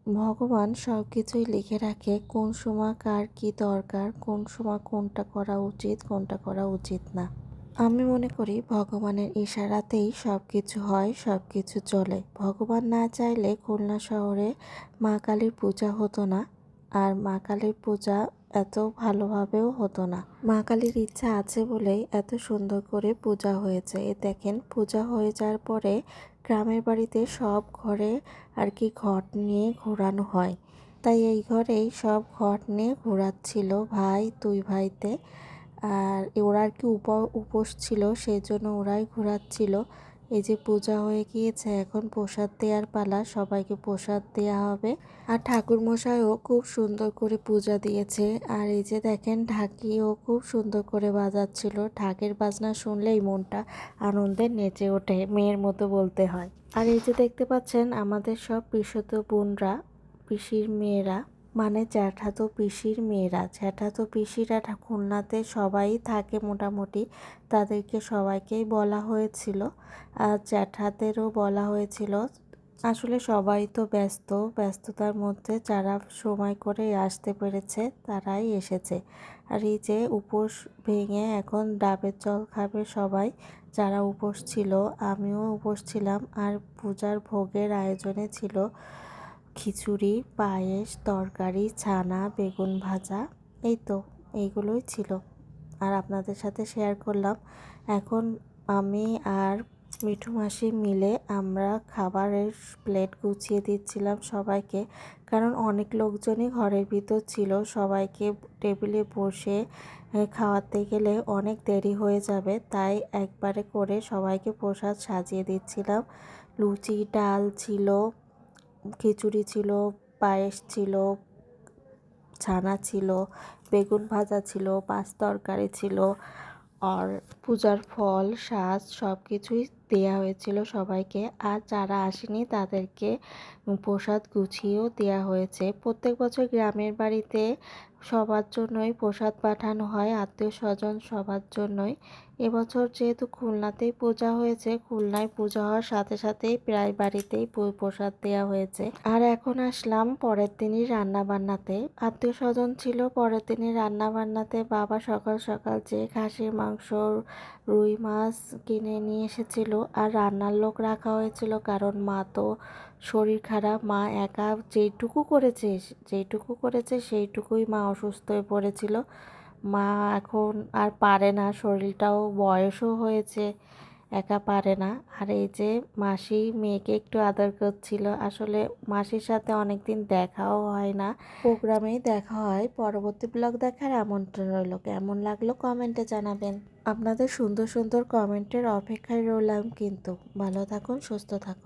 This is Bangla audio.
ভগবান সব কিছুই লিখে রাখে, কোন সময় কার কি দরকার, কোন সময় কোনটা করা উচিত, কোনটা করা উচিত না। আমি মনে করি ভগবানের ইশারাতেই সব কিছু হয়, সব কিছু চলে। ভগবান না চাইলে খুলনা শহরে মা কালীর পূজা হতো না, আর মা কালীর পূজা এত ভালোভাবেও হতো না। মা কালীর ইচ্ছা আছে বলেই এত সুন্দর করে পূজা হয়েছে। এ দেখেন, পূজা হয়ে যাওয়ার পরে গ্রামের বাড়িতে সব ঘরে আর কি ঘট নিয়ে ঘোরানো হয়। তাই এই ঘরেই সব ঘট নিয়ে ঘোরাচ্ছিল ভাই, দুই ভাইতে। আর ওরা আর কি উপোস ছিল, সেই জন্য ওরাই ঘোরাচ্ছিল। এই যে পূজা হয়ে গিয়েছে, এখন প্রসাদ দেওয়ার পালা, সবাইকে প্রসাদ দেওয়া হবে। আর ঠাকুর মশাইও খুব সুন্দর করে পূজা দিয়েছে। আর এই যে দেখেন, ঢাকিও খুব সুন্দর করে বাজাচ্ছিল। ঢাকের বাজনা শুনলেই মনটা আনন্দে নেচে ওঠে, মেয়ের মতো বলতে হয়। আর এই যে দেখতে পাচ্ছেন, আমাদের সব পিসতো বোনরা, পিসির মেয়েরা, মানে জ্যাঠাতো পিসির মেয়েরা, জ্যাঠাতো পিসিরা খুলনাতে সবাই থাকে মোটামুটি। তাদেরকে সবাইকেই বলা হয়েছিল, আর জ্যাঠাদেরও বলা হয়েছিল। আসলে সবাই তো ব্যস্ততার মধ্যে যারা সময় করে আসতে পেরেছে তারাই এসেছে। আর এই যে উপোস ভেঙে এখন ডাবের জল খাবে সবাই, যারা উপোস ছিল। আমিও উপোস ছিলাম। আর পূজার ভোগের আয়োজনে ছিল খিচুড়ি, পায়েস, তরকারি, ছানা, বেগুন ভাজা। এই তো, এইগুলোই ছিল। আর আপনাদের সাথে শেয়ার করলাম। এখন আমি আর মিঠু মাসি মিলে আমরা খাবারের প্লেট গুছিয়ে দিচ্ছিলাম সবাইকে, কারণ অনেক লোকজনই ঘরের ভিতর ছিল। সবাইকে টেবিলে বসে খাওয়াতে গেলে অনেক দেরি হয়ে যাবে, তাই একবারে করে সবাইকে প্রসাদ সাজিয়ে দিচ্ছিলাম। লুচি, ডাল ছিল, খিচুড়ি ছিল, পায়েস ছিল, ছানা ছিল, বেগুন ভাজা ছিল, পাঁচ তরকারি ছিল, আর পূজার ফল, সাজ সব কিছুই দেওয়া হয়েছিল সবাইকে। আর যারা আসেনি তাদেরকে প্রসাদ গুছিয়েও দেওয়া হয়েছে। প্রত্যেক বছর গ্রামের বাড়িতে সবার জন্যই প্রসাদ পাঠানো হয়, আত্মীয় স্বজন সবার জন্যই। এবছর যেহেতু খুলনাতেই পূজা হয়েছে, খুলনায় পূজা হওয়ার সাথে সাথেই প্রায় বাড়িতেই প্রসাদ দেওয়া হয়েছে। আর এখন আসলাম পরের দিনই রান্না বান্নাতে। আত্মীয় স্বজন ছিল পরের দিনই রান্না বান্নাতে। বাবা সকাল সকাল যে খাসির মাংস, রুই মাছ কিনে নিয়ে এসেছিল। আর রান্নার লোক রাখা হয়েছিল, কারণ মা তো শরীর খারাপ। মা একা যেইটুকু করেছে সেইটুকুই মা অসুস্থ হয়ে পড়েছিল। মা এখন আর পারে না, শরীরটাও বয়সও হয়েছে, একা পারে না। আর এই যে মাসি মেয়েকে একটু আদর করছিল। আসলে মাসির সাথে অনেকদিন দেখাও হয় না, প্রোগ্রামেই দেখা হয়। পরবর্তী ব্লগ দেখার আমন্ত্রণ রইল। কেমন লাগলো কমেন্টে জানাবেন। আপনাদের সুন্দর সুন্দর কমেন্টের অপেক্ষায় রইলাম কিন্তু। ভালো থাকুন, সুস্থ থাকুন।